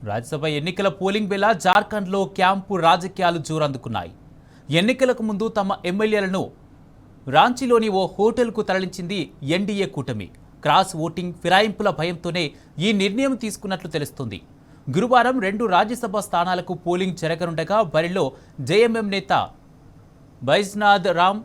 రాజ్యసభ ఎన్నికల పోలింగ్ వేళ జార్ఖండ్లో క్యాంపు రాజకీయాలు జోరందుకున్నాయి. ఎన్నికలకు ముందు తమ ఎమ్మెల్యేలను రాంచీలోని ఓ హోటల్కు తరలించింది ఎన్డీఏ కూటమి. క్రాస్ ఓటింగ్ ఫిరాయింపుల భయంతోనే ఈ నిర్ణయం తీసుకున్నట్లు తెలుస్తుంది. గురువారం 2 రాజ్యసభ స్థానాలకు పోలింగ్ జరగనుండగా బరిలో జేఎంఎం నేత బైజ్నాథ్ రామ్,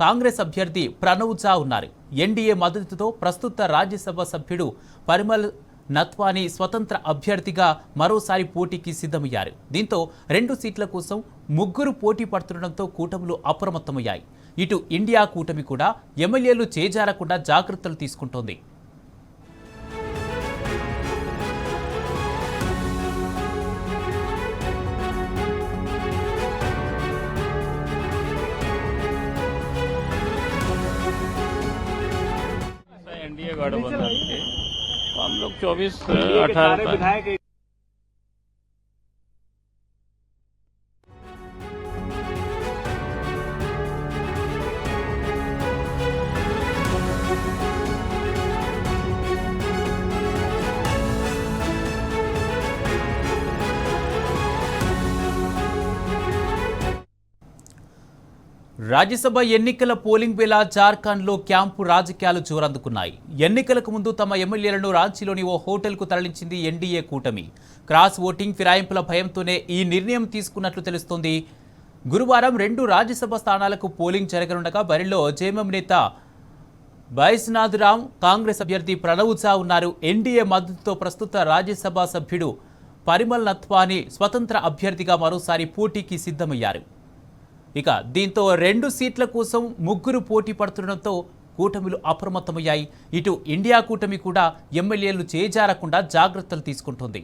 కాంగ్రెస్ అభ్యర్థి ప్రణవ్ ఝా ఉన్నారు. ఎన్డీఏ మద్దతుతో ప్రస్తుత రాజ్యసభ సభ్యుడు పరిమల్ నత్వానీ స్వతంత్ర అభ్యర్థిగా మరోసారి పోటీకి సిద్ధమయ్యారు. దీంతో 2 సీట్ల కోసం 3 పోటీ పడుతుండటంతో కూటములు అప్రమత్తమయ్యాయి. ఇటు ఇండియా కూటమి కూడా ఎమ్మెల్యేలు చేజారకుండా జాగ్రత్తలు తీసుకుంటోంది. एनडीए गठबंधन के तो हम लोग 24-18 రాజ్యసభ ఎన్నికల పోలింగ్ వేళ జార్ఖండ్లో క్యాంపు రాజకీయాలు జోరందుకున్నాయి. ఎన్నికలకు ముందు తమ ఎమ్మెల్యేలను రాంచీలోని ఓ హోటల్కు తరలించింది ఎన్డీఏ కూటమి. క్రాస్ ఓటింగ్ ఫిరాయింపుల భయంతోనే ఈ నిర్ణయం తీసుకున్నట్లు తెలుస్తోంది. గురువారం 2 రాజ్యసభ స్థానాలకు పోలింగ్ జరగనుండగా బరిలో జేఎంఎం నేత బైజ్నాథ్ రామ్, కాంగ్రెస్ అభ్యర్థి ప్రణవ్ ఝా ఉన్నారు. ఎన్డీఏ మద్దతుతో ప్రస్తుత రాజ్యసభ సభ్యుడు పరిమల్ నత్వానీ స్వతంత్ర అభ్యర్థిగా మరోసారి పోటీకి సిద్ధమయ్యారు. ఇక దీంతో 2 సీట్ల కోసం 3 పోటీ పడుతుండటంతో కూటమిలు అప్రమత్తమయ్యాయి. ఇటు ఇండియా కూటమి కూడా ఎమ్మెల్యేలు చేజారకుండా జాగ్రత్తలు తీసుకుంటోంది.